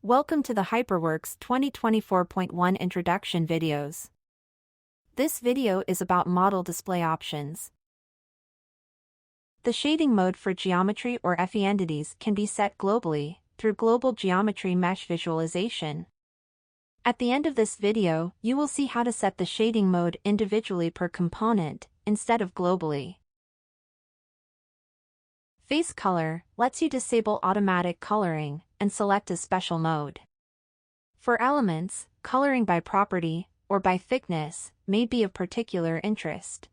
Welcome to the HyperWorks 2024.1 Introduction videos. This video is about model display options. The shading mode for geometry or FE entities can be set globally through Global Geometry Mesh Visualization. At the end of this video, you will see how to set the shading mode individually per component instead of globally. Face Color lets you disable automatic coloring and select a special mode. For elements, coloring by property or by thickness may be of particular interest.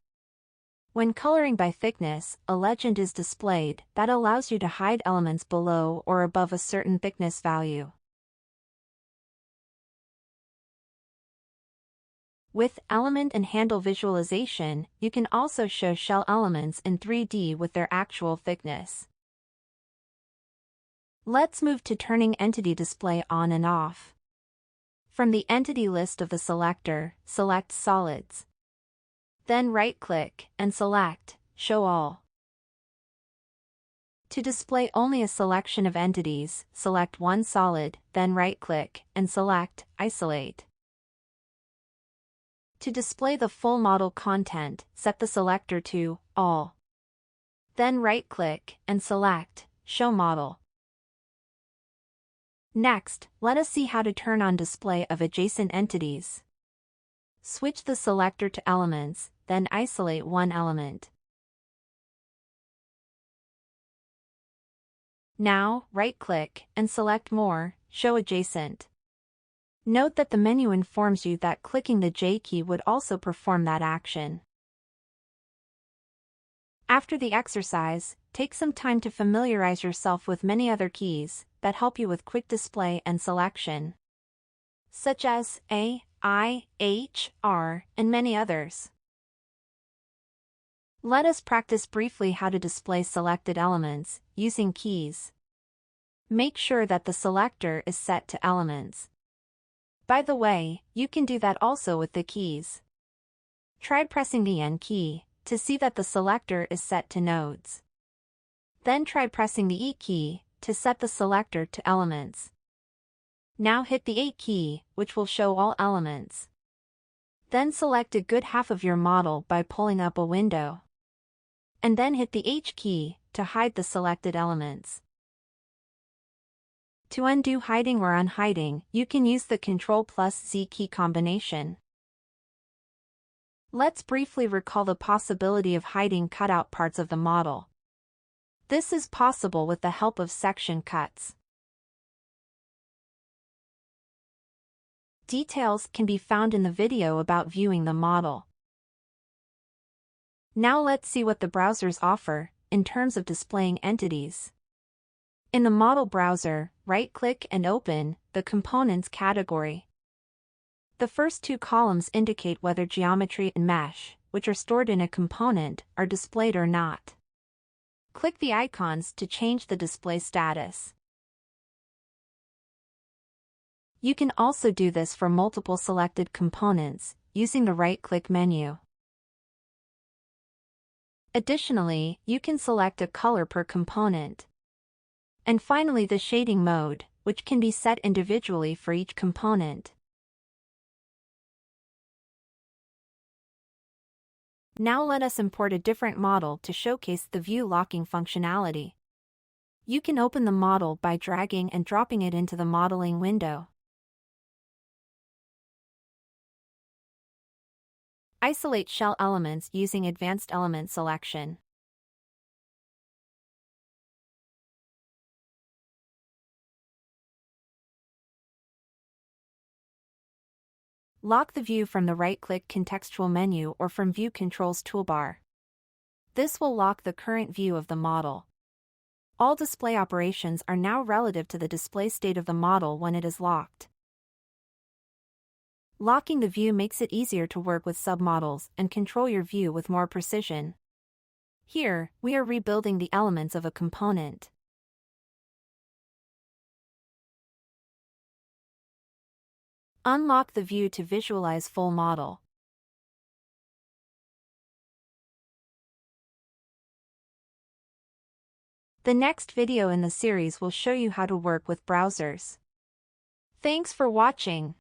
When coloring by thickness, a legend is displayed that allows you to hide elements below or above a certain thickness value. With Element and Handle Visualization, you can also show shell elements in 3D with their actual thickness. Let's move to turning Entity Display on and off. From the Entity list of the Selector, select Solids. Then right-click and select Show All. To display only a selection of entities, select one solid, then right-click and select Isolate. To display the full model content, set the selector to All. Then right-click and select Show Model. Next, let us see how to turn on display of adjacent entities. Switch the selector to Elements, then isolate one element. Now, right-click and select More, Show Adjacent. Note that the menu informs you that clicking the J key would also perform that action. After the exercise, take some time to familiarize yourself with many other keys that help you with quick display and selection, such as A, I, H, R, and many others. Let us practice briefly how to display selected elements using keys. Make sure that the selector is set to Elements. By the way, you can do that also with the keys. Try pressing the N key to see that the selector is set to Nodes. Then try pressing the E key to set the selector to Elements. Now hit the A key, which will show all elements. Then select a good half of your model by pulling up a window. And then hit the H key to hide the selected elements. To undo hiding or unhiding, you can use the Ctrl+Z key combination. Let's briefly recall the possibility of hiding cutout parts of the model. This is possible with the help of section cuts. Details can be found in the video about viewing the model. Now let's see what the browsers offer in terms of displaying entities. In the Model browser, right-click and open the Components category. The first two columns indicate whether geometry and mesh, which are stored in a component, are displayed or not. Click the icons to change the display status. You can also do this for multiple selected components using the right-click menu. Additionally, you can select a color per component. And finally, the shading mode, which can be set individually for each component. Now let us import a different model to showcase the view locking functionality. You can open the model by dragging and dropping it into the modeling window. Isolate shell elements using Advanced Element Selection. Lock the view from the right-click contextual menu or from View Controls toolbar. This will lock the current view of the model. All display operations are now relative to the display state of the model when it is locked. Locking the view makes it easier to work with submodels and control your view with more precision. Here, we are rebuilding the elements of a component. Unlock the view to visualize full model. The next video in the series will show you how to work with browsers. Thanks for watching.